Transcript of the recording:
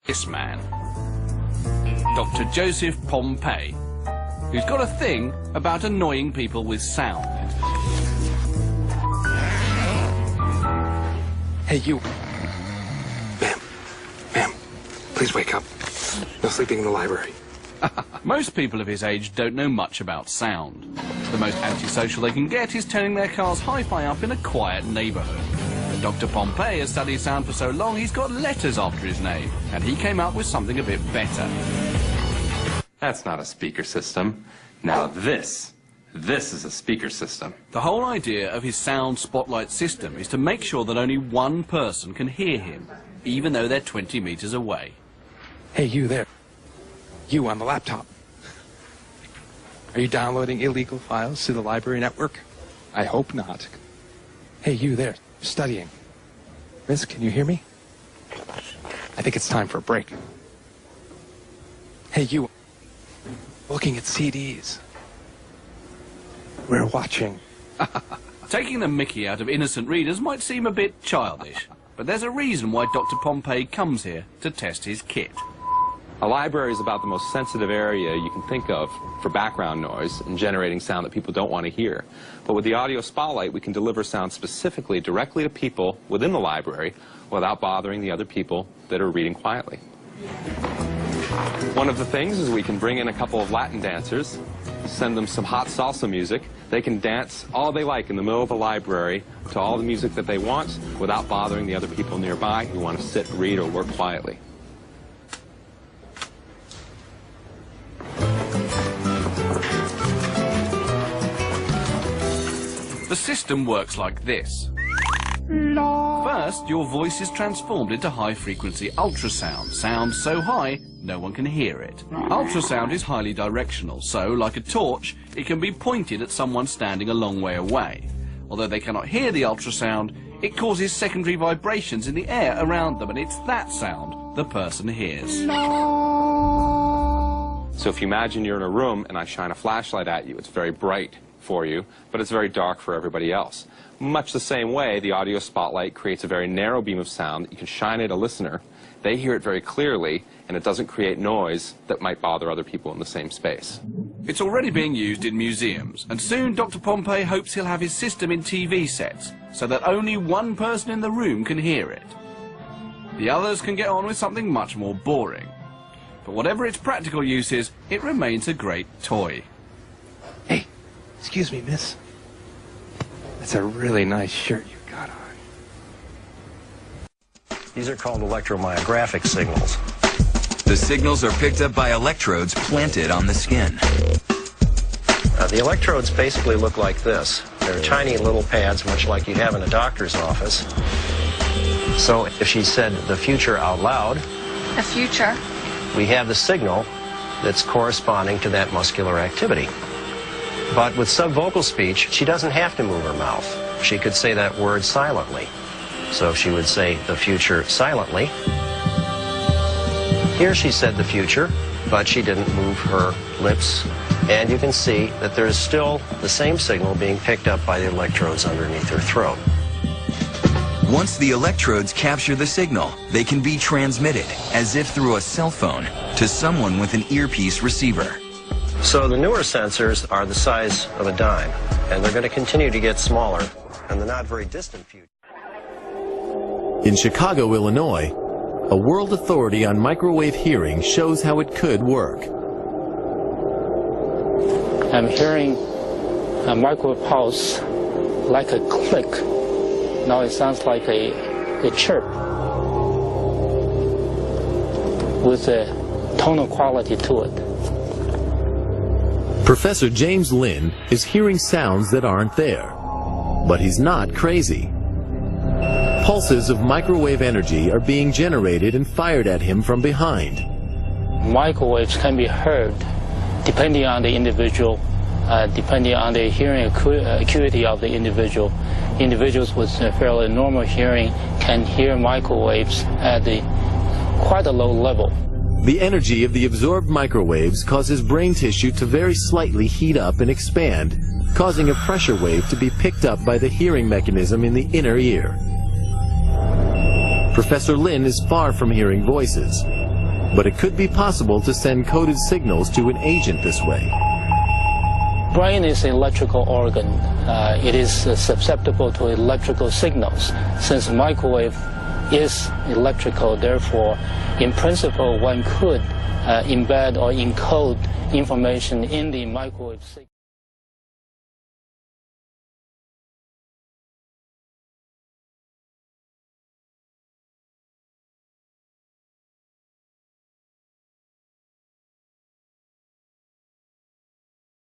This man, Dr. Joseph Pompey, who's got a thing about annoying people with sound. Hey, you. Ma'am, please wake up. No sleeping in the library. Most people of his age don't know much about sound. The most antisocial they can get is turning their car's hi-fi up in a quiet neighborhood. But Dr. Pompey has studied sound for so long he's got letters after his name, and he came up with something a bit better. That's not a speaker system. Now this is a speaker system. The whole idea of his sound spotlight system is to make sure that only one person can hear him, even though they're 20 meters away. Hey, you there. You on the laptop. Are you downloading illegal files to the library network? I hope not. Hey, you there, studying. Miss, can you hear me? I think it's time for a break. Hey, you, looking at CDs. We're watching. Taking the mickey out of innocent readers might seem a bit childish, but there's a reason why Dr. Pompey comes here to test his kit. A library is about the most sensitive area you can think of for background noise and generating sound that people don't want to hear. But with the audio spotlight, we can deliver sound specifically directly to people within the library without bothering the other people that are reading quietly. One of the things is we can bring in a couple of Latin dancers, send them some hot salsa music. They can dance all they like in the middle of the library to all the music that they want without bothering the other people nearby who want to sit, read, or work quietly. The system works like this. First, your voice is transformed into high-frequency ultrasound, sound so high no one can hear it. Ultrasound is highly directional, so, like a torch, it can be pointed at someone standing a long way away. Although they cannot hear the ultrasound, it causes secondary vibrations in the air around them, and it's that sound the person hears. So if you imagine you're in a room and I shine a flashlight at you, it's very bright for you, but it's very dark for everybody else. Much the same way, the audio spotlight creates a very narrow beam of sound that you can shine at a listener. They hear it very clearly, and it doesn't create noise that might bother other people in the same space. It's already being used in museums, and soon Dr. Pompey hopes he'll have his system in TV sets, so that only one person in the room can hear it. The others can get on with something much more boring. But whatever its practical use is, it remains a great toy. Hey, excuse me, miss. That's a really nice shirt you've got on. These are called electromyographic signals. The signals are picked up by electrodes planted on the skin. The electrodes basically look like this. They're tiny little pads, much like you have in a doctor's office. So if she said the future out loud, the future, we have the signal that's corresponding to that muscular activity. But with subvocal speech, she doesn't have to move her mouth. She could say that word silently. So she would say the future silently. Here she said the future, but she didn't move her lips. And you can see that there's still the same signal being picked up by the electrodes underneath her throat. Once the electrodes capture the signal, they can be transmitted, as if through a cell phone, to someone with an earpiece receiver. So the newer sensors are the size of a dime, and they're going to continue to get smaller in the not very distant future. In Chicago, Illinois, a world authority on microwave hearing shows how it could work. I'm hearing a microwave pulse like a click. Now it sounds like a chirp with a tonal quality to it. Professor James Lynn is hearing sounds that aren't there, but he's not crazy. Pulses of microwave energy are being generated and fired at him from behind. Microwaves can be heard depending on the individual, depending on the hearing acuity of the individual. Individuals with fairly normal hearing can hear microwaves at quite a low level. The energy of the absorbed microwaves causes brain tissue to very slightly heat up and expand, causing a pressure wave to be picked up by the hearing mechanism in the inner ear. Professor Lynn is far from hearing voices. but it could be possible to send coded signals to an agent this way. Brain is an electrical organ. It is susceptible to electrical signals. Since microwave is electrical, therefore, in principle, one could embed or encode information in the microwave signal.